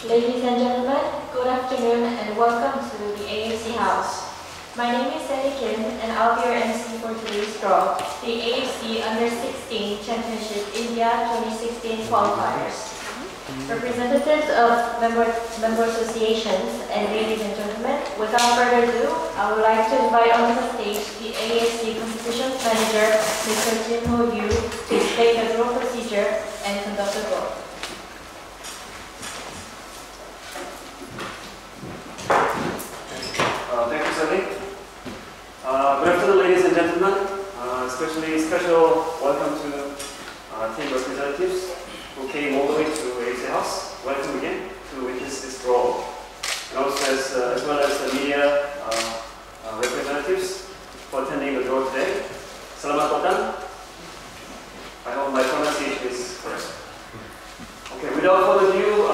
Ladies and gentlemen, good afternoon and welcome to the AFC House. My name is Sally Kim and I'll be your MC for today's draw, the AFC Under-16 Championship India 2016 Qualifiers. Representatives of member associations and ladies and gentlemen, without further ado, I would like to invite onto the stage the AFC Competitions Manager, Mr. Jin Ho Yu, to explain the draw procedure and conduct the draw. Thank you, Sally. Good afternoon, ladies and gentlemen. Especially special welcome to team representatives who came all the way to AFC House. Welcome again to witness this draw. And also as well as the media representatives for attending the draw today. Selamat datang. I hope my pronunciation is correct. Okay, without further ado,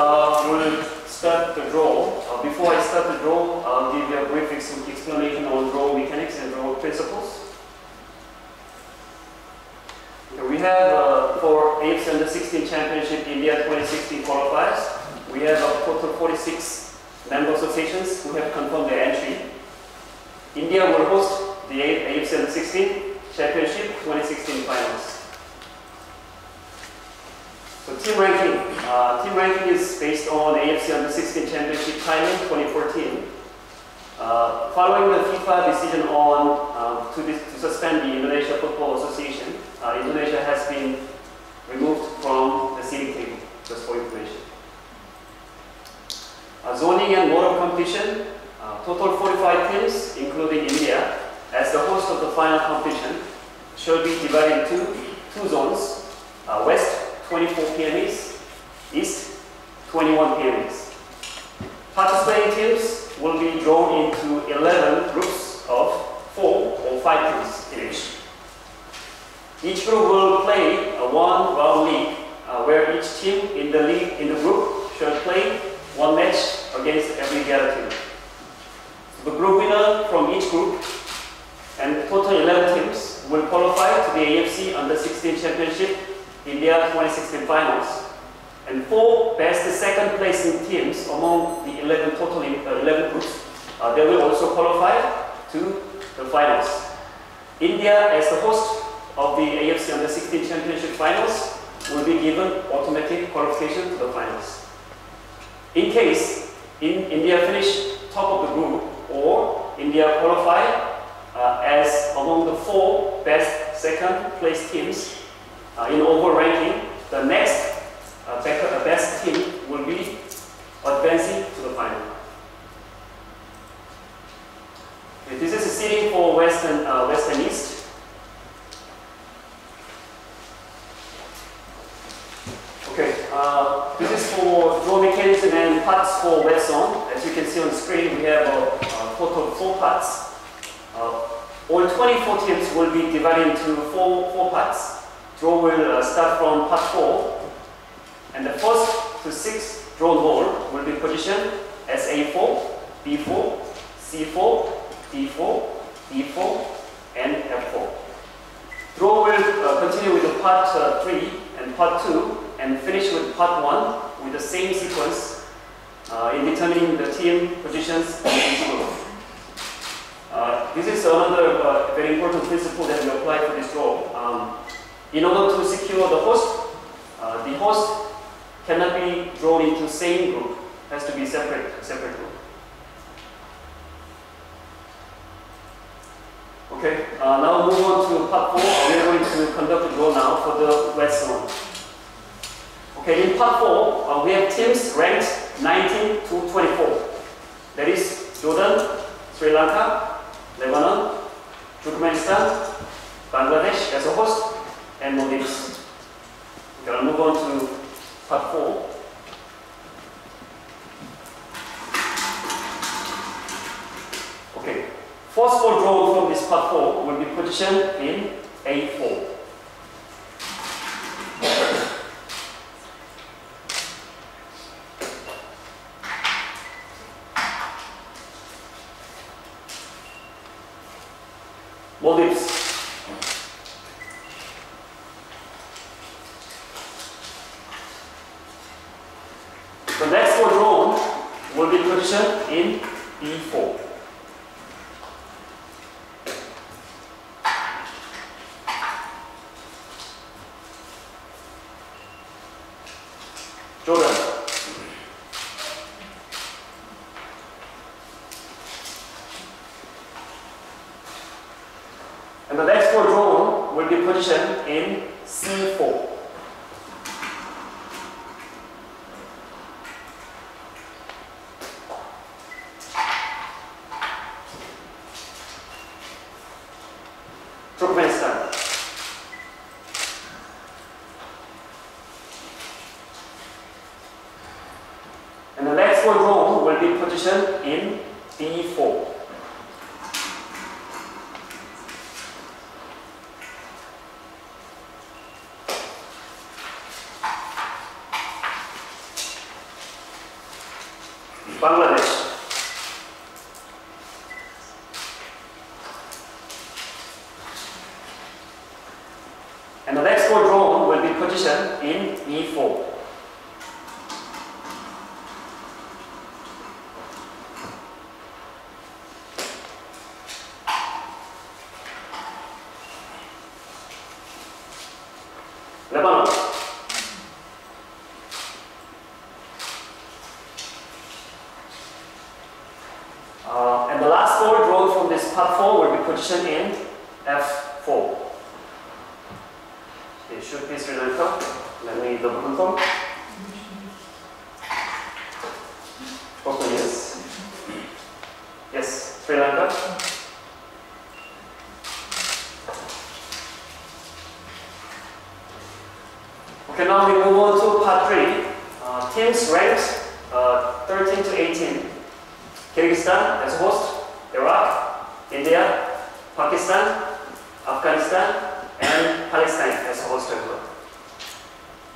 we'll start the draw. Before I start the draw, I'll give you a brief explanation on draw mechanics and draw principles. Okay, we have for AFC Under-16 Championship India 2016 qualifiers, we have a total 46 member associations who have confirmed their entry. India will host the AFC Under-16 Championship 2016 finals. So team ranking. Team ranking is based on AFC Under-16 Championship Thailand 2014. Following the FIFA decision on to suspend the Indonesia Football Association, Indonesia has been removed from the seeding table, just for information. Zoning and mode of competition. Total 45 teams, including India, as the host of the final competition, shall be divided into two zones, West 24 PMEs, East 21 PMEs. Participating teams will be drawn into 11 groups of 4 or 5 teams each. Each group will play a one-round league where each team in the group shall play one match against every other team. The group winner from each group and total 11 teams will qualify to the AFC Under-16 Championship India 2016 finals, and 4 best second placing teams among the 11 groups, they will also qualify to the finals. India, as the host of the AFC Under-16 Championship finals, will be given automatic qualification to the finals. In case India finish top of the group or India qualify as among the 4 best second place teams in overall ranking, the next best team will be advancing to the final. Okay, this is a seeding for West and East. Okay, this is for draw mechanism and parts for West zone. As you can see on the screen, we have a total of 4 parts. All 24 teams will be divided into four parts. Draw will start from part 4, and the first to 6th drawn ball will be positioned as A4, B4, C4, D4, D4, and F4. Draw will continue with the part 3 and part 2 and finish with part 1 with the same sequence in determining the team positions in each group. This is another very important principle that we apply for this draw. In order to secure the host cannot be drawn into the same group. It has to be separate group. Okay, now move on to part 4. We are going to conduct a draw now for the West zone. Okay, in part 4, we have teams ranked 19 to 24. That is Jordan, Sri Lanka, Lebanon, Turkmenistan, Bangladesh as a host, and Maldives. Okay, I'll move on to part 4. Okay, first ball drawn from this part 4 will be positioned in A4. Maldives. The next ball drawn will be positioned in B4. Jordan. And the next four drone will be positioned in C4. Turkmenistan. And the next four drone will be positioned in B4. Bangladesh. And the next four drone will be positioned in E4. Lebanon. And the last four drone from this part 4 will be positioned in F4. It should be Sri Lanka. Let me double confirm. Okay, yes. Yes, Sri Lanka. Okay, now we move on to part 3. Teams ranked 13 to 18. Kyrgyzstan as host, Iraq, India, Pakistan, Afghanistan, and Palestine as host as well.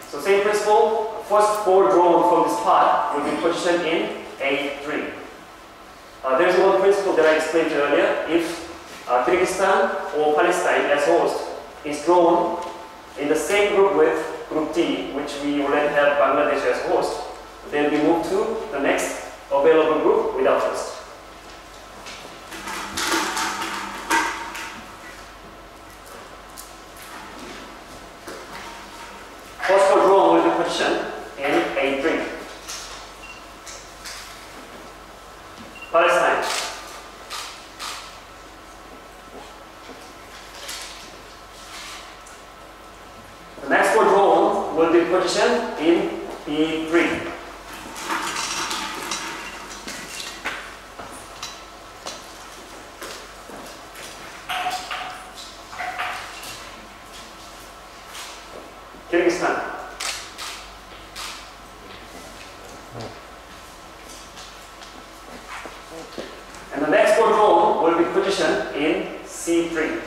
So same principle, first four drone from this part will be positioned in A3. There's one principle that I explained earlier. If Kyrgyzstan or Palestine as host is drawn in the same group with Group D, which we already have Bangladesh as host, then we move to the next available group without host. First four drone will be positioned in A3. Palestine. The next four drone will be positioned in B3. Kyrgyzstan. And the next four drone will be positioned in C3.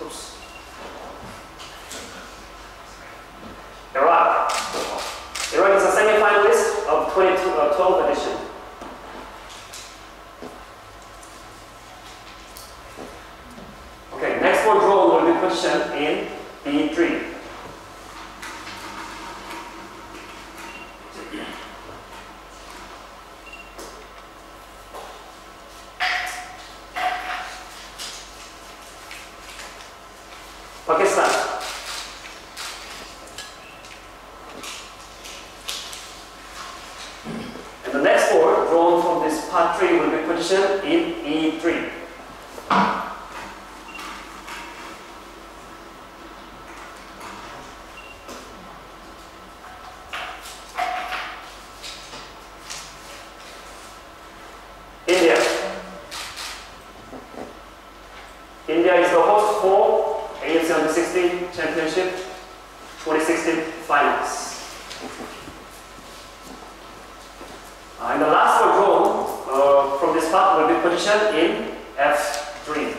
Oops. Iraq. Iraq is a semi-finalist of 12 edition. Okay, next four drone will be positioned in B3. Pakistan. And the next four drawn from this part 3 will be positioned in E3. India. India is the host for AFC U16 Championship 2016 finals. And the last four drone from this part will be positioned in F3.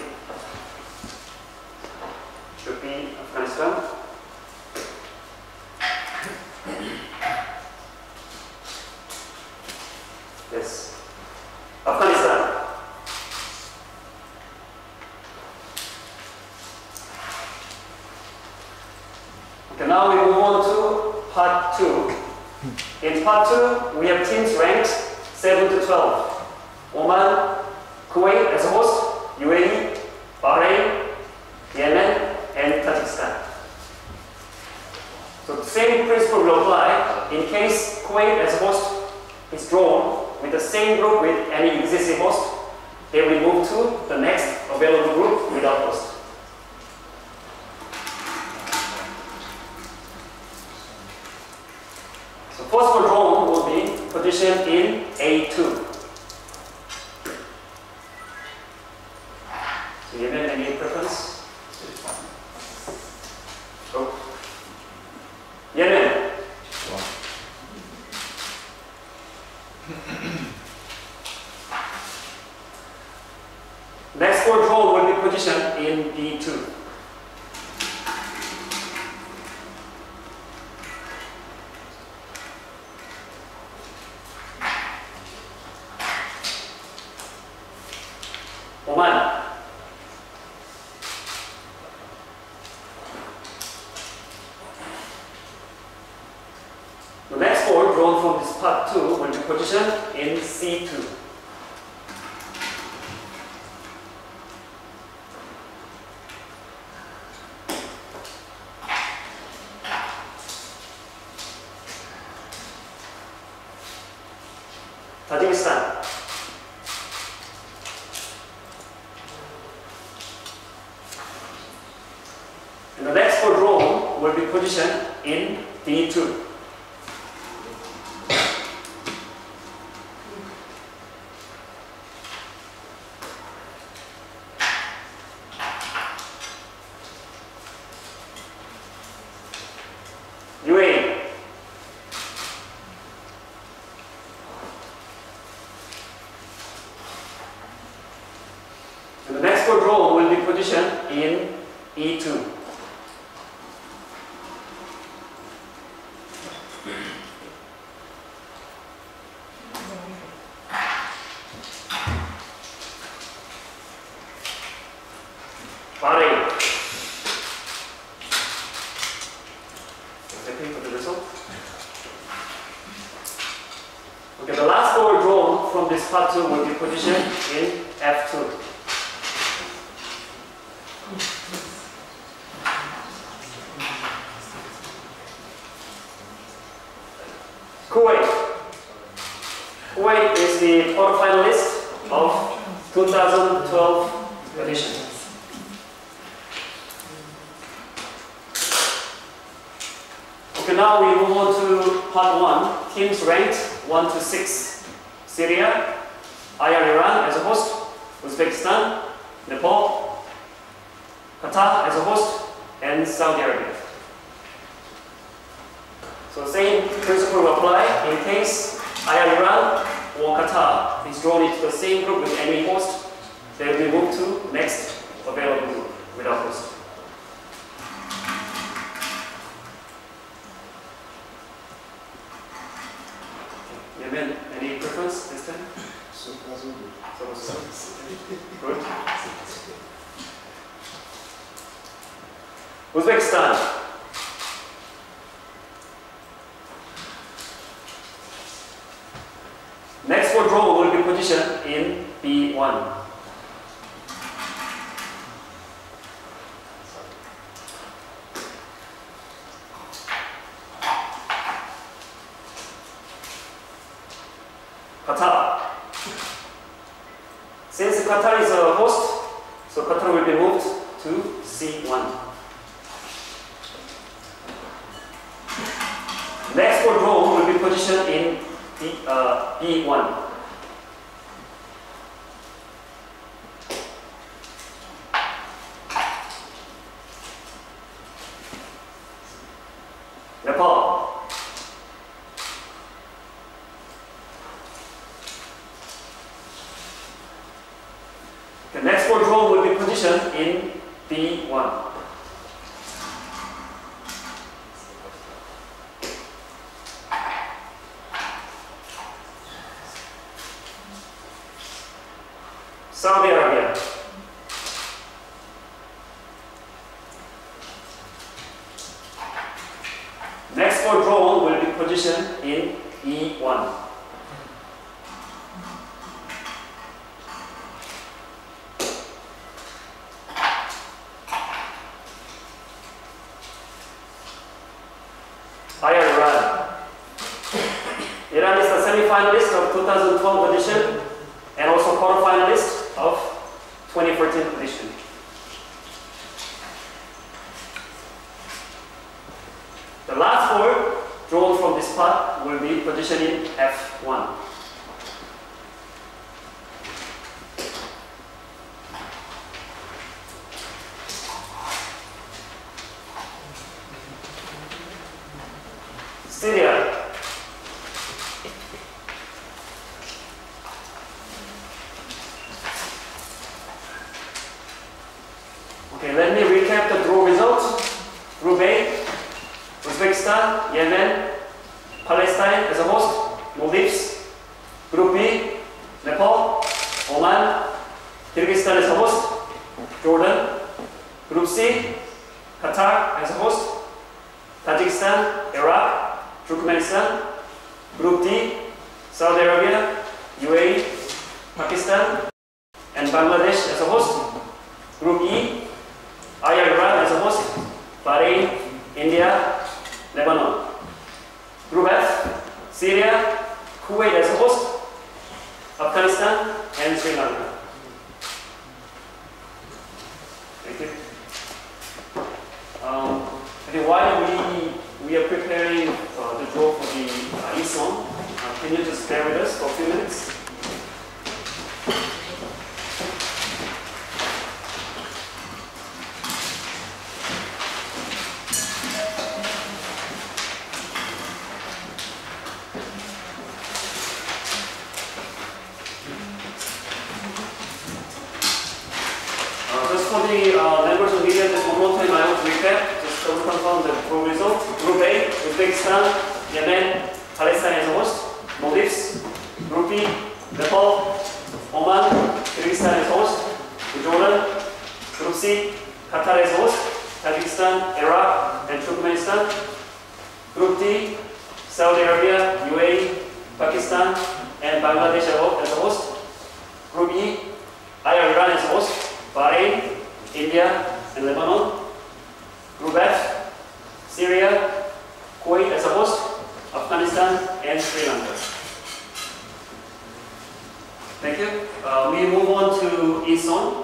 Should be Afghanistan. Yes. Afghanistan. In part 2, we have teams ranked 7 to 12. Oman, Kuwait as a host, UAE, Bahrain, Yemen, and Tajikistan. So the same principle will apply in case Kuwait as a host is drawn with the same group with any existing host. They will move to the next available group without host. So first for drawn will be positioned in A2. So Yemen, any preference? Go. Yemen. Next for draw will be positioned in B2. Oman. The next four drawn from this part 2 will be positioned in C2. Tajikistan. And the next four drawn will be positioned in D2. UAE. And the next four drawn will be positioned in E2. Bahrain. Happy with the result? Okay, the last four drawn from this part 2 will be positioned in F2. Kuwait. Kuwait is the quarterfinalist of 2012 edition. Okay, now we move on to part 1. Teams ranked 1 to 6. Syria, Iran as a host, Uzbekistan, Nepal, Qatar as a host, and Saudi Arabia. So same principle will apply in case Iran or Qatar is drawn into the same group with any host. They will be moved to next available group without host. Yemen, any preference this time? So good. Uzbekistan. Next for draw will be positioned in B1. Qatar. Since Qatar is a host, so Qatar will be moved to C1. Next for draw will be positioned in B1. Nepal. The next for draw will be positioned in B1. Saudi Arabia. Next for draw will be positioned in E1. Iran. Iran is the semi-finalist of 2012 edition and also quarter-finalist of 2014 edition. The last four drawn from this pot will be positioned in F1. Syria. Okay, let me recap the draw results. Group A, Uzbekistan, Yemen, Palestine as a host, Maldives. Group B, Nepal, Oman, Kyrgyzstan as a host, Jordan. Group C, Qatar as a host, Tajikistan, Iraq, Turkmenistan. Group D, Saudi Arabia, UAE, Pakistan, and Bangladesh as a host. Group E, Iran as a host, Bahrain, India, Lebanon. Group F, Syria, Kuwait as a host, Afghanistan, and Sri Lanka. Thank you. Okay, while we are preparing the draw for the E-zone, can you just bear with us for a few minutes? Just for the members of media, just one more time I want to recap, just to confirm the draw results. Group A, Uzbekistan, Yemen, Palestine as a host, Maldives. Group B, Nepal, Oman, Kyrgyzstan as a host, Jordan. Group C, Qatar as a host, Tajikistan, Iraq, and Turkmenistan. Group D, Saudi Arabia, UAE, Pakistan, and Bangladesh as a host. Group E, Iran as a host, Bahrain, India, and Lebanon. Group F, Syria, Kuwait as a host, Afghanistan, and Sri Lanka. Thank you. We move on to E-zone.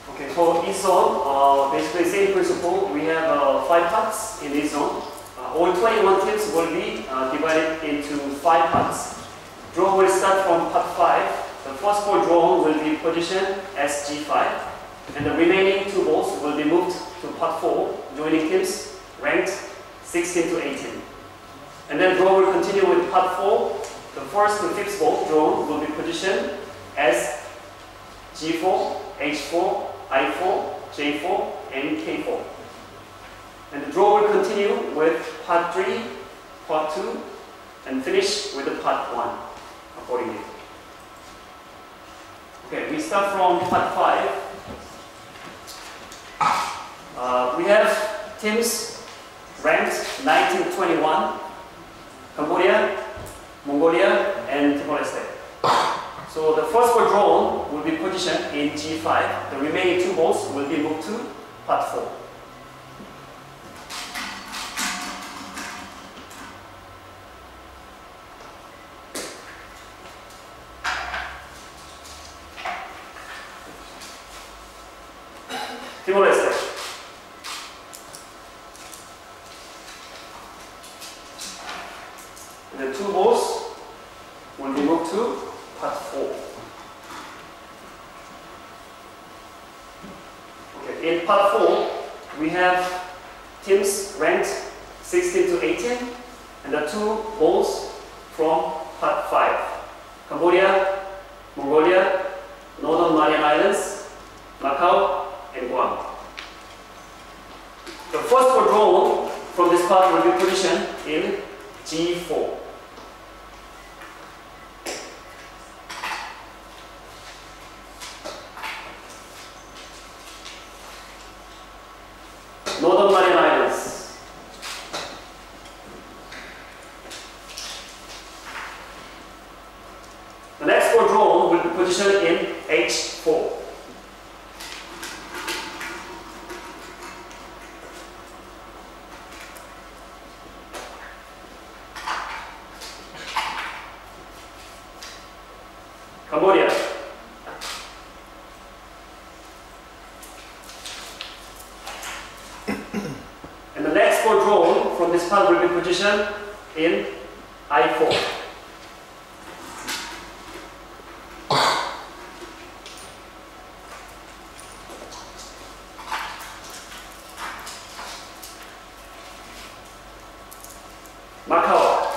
Okay, for E-zone, basically same principle. We have 5 parts in E-zone. All 21 teams will be divided into 5 parts. Draw will start from part 5. The first ball drawn will be positioned as G5, and the remaining 2 balls will be moved to part 4, joining teams ranked 16 to 18. And then draw will continue with part 4. The first to 5th ball drawn will be positioned as G4, H4, I4, J4, and K4. And the draw will continue with part 3, part 2, and finish with the part 1 accordingly. Okay, we start from part 5. We have teams ranked 19 to 21, Cambodia, Mongolia, and Timor-Leste. So the first ball drawn will be positioned in G5. The remaining 2 balls will be moved to part 4. Timor-Leste. The 2 balls will be moved to part 4. Okay, in part 4, we have teams ranked 16 to 18, and the 2 balls from Part 5. Cambodia, Mongolia, Northern Mariana Islands, Macau, and Guam. The first drone from this part will be positioned in G4. Northern Mariana Islands. The next drone will be positioned in H4. Cambodia. And the next drone from this part will be positioned in I4. Macau.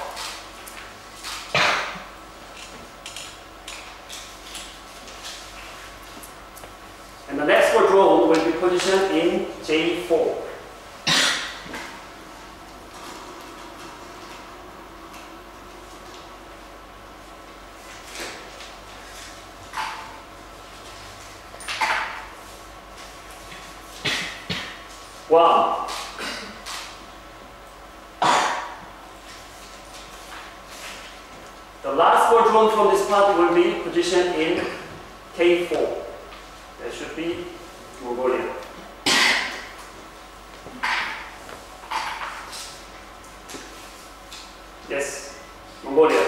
And the next drone will be positioned in J4. Guam. The last drone from this part will be positioned in K4. That should be Mongolia. Yes, Mongolia.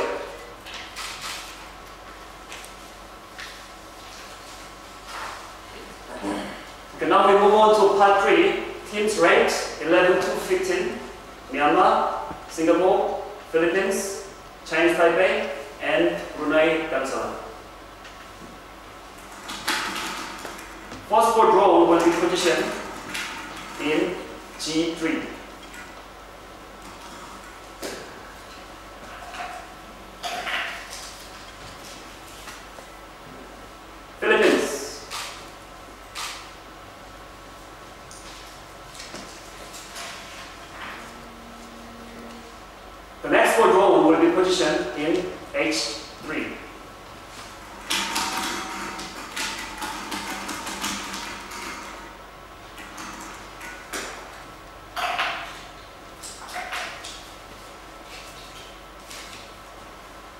Okay, now we move on to part 3. Teams ranked 11 to 15. Myanmar, Singapore, Philippines, Chinese Taipei, and Brunei Darussalam. First drone will be positioned in G3. Philippines. The next drone will be positioned in H3.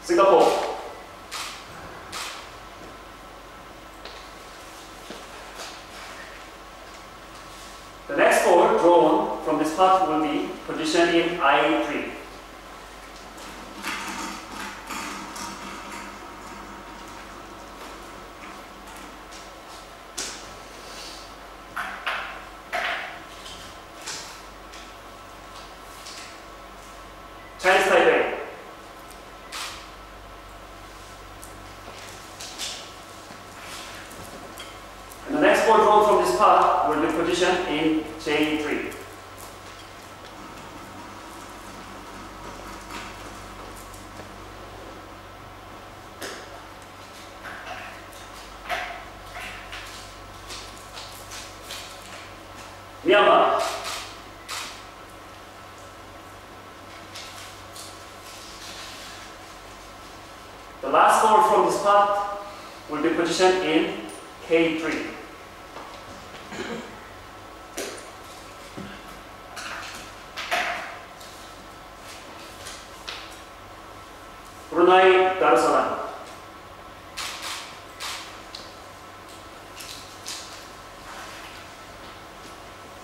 Singapore. The next drone from this part will be positioned in I3. Chinese Taipei. And the next drone from this part will be positioned in J3. Myanmar. The last from this part will be positioned in K3. Brunei Darussalam.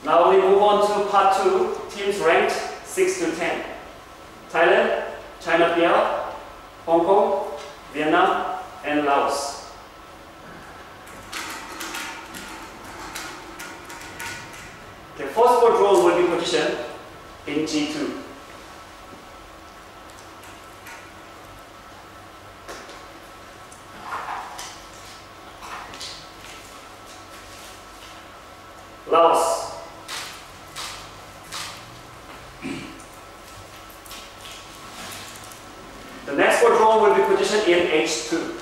Now we move on to part 2, teams ranked 6 to 10. Thailand, China PL, Hong Kong, Vietnam, and Laos. The first drone will be positioned in G2. Laos. The next drone competition in H2.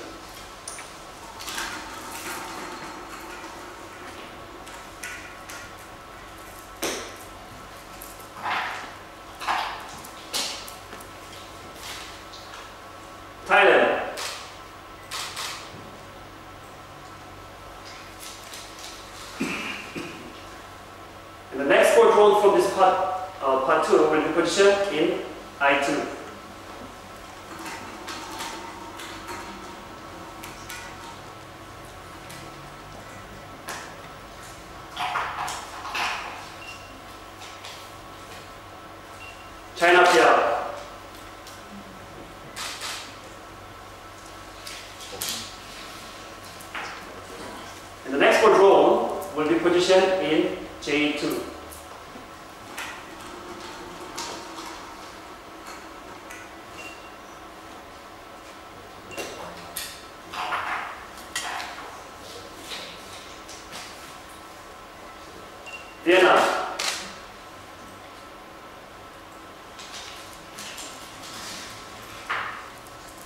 Thailand. And the next four drawn from this part 2 will be positioned in I2. China PR. And the next four drawn will be positioned in J2. Vienna.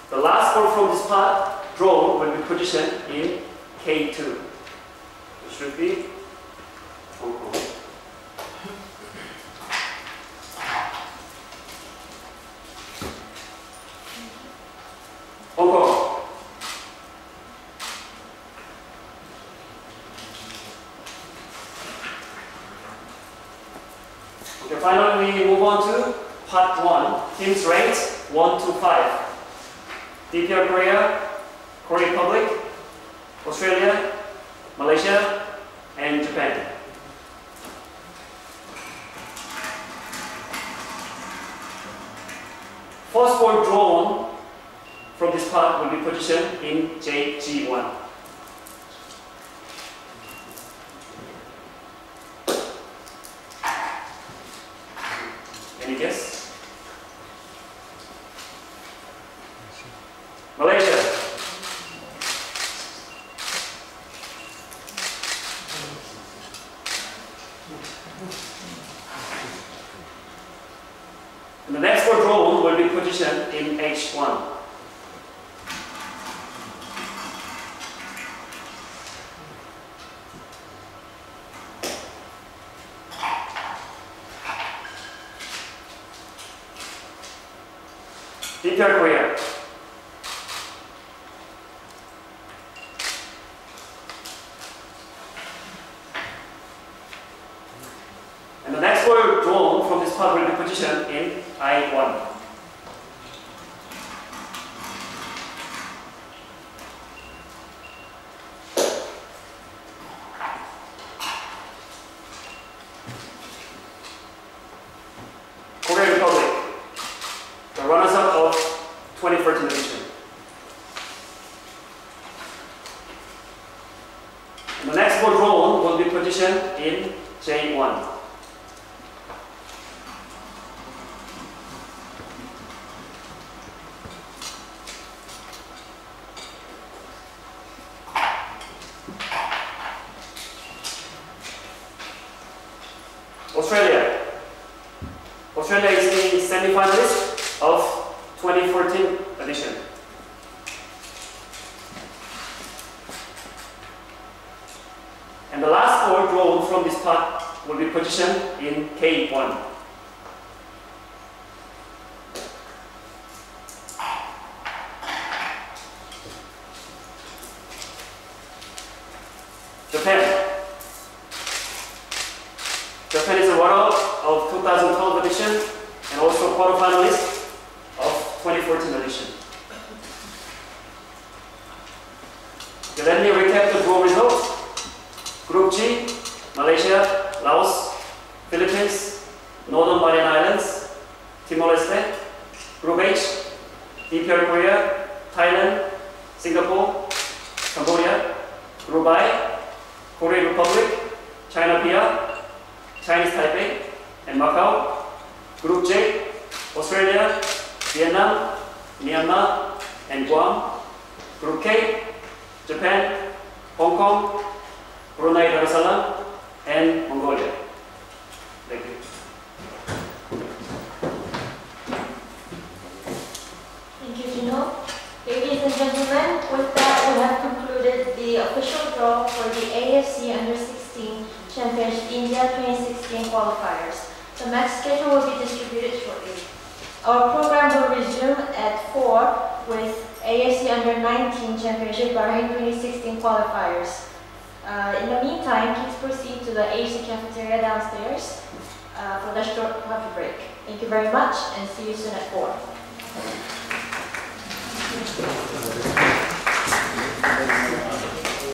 The last four from this part drawn will be positioned in K2. It should be Hong Kong. Hong Kong. Okay, finally we move on to part 1, teams ranked 1 to 5. DPR Korea, Korea Republic, Australia, Malaysia, and Japan. First four drawn from this part will be positioned in JG1. Any guess? Malaysia. And the next four drawn will be positioned in H1. DPR Korea. And the next four drawn from this part will be positioned in I1. Korea Republic, the runners-up of 2014 edition. And the next four drawn will be positioned in J1. Australia. Australia is the semi-finalist of 2014 edition. And the last four drawn from this part will be positioned in K1. Japan. Japan is a runner of 2012 edition and also quarterfinalist of 2014 edition. Okay, let me recap the draw results. Group G, Malaysia, Laos, Philippines, Northern Mariana Islands, Timor-Leste. Group H, DPR Korea, Thailand, Singapore, Cambodia. Group I, Korea Republic, China PR, Chinese Taipei, and Macau. Group J, Australia, Vietnam, Myanmar, and Guam. Group K, Japan, Hong Kong, Brunei Darussalam, and Mongolia. Thank you. Thank you, Gino. Ladies gentlemen, with that, we have concluded the official draw for the AFC Under-16 Championship India 2016 qualifiers. The match schedule will be distributed shortly. Our program will resume at 4 with AFC Under-19 Championship Bahrain 2016 qualifiers. In the meantime, please proceed to the AFC cafeteria downstairs for the short coffee break. Thank you very much and see you soon at 4.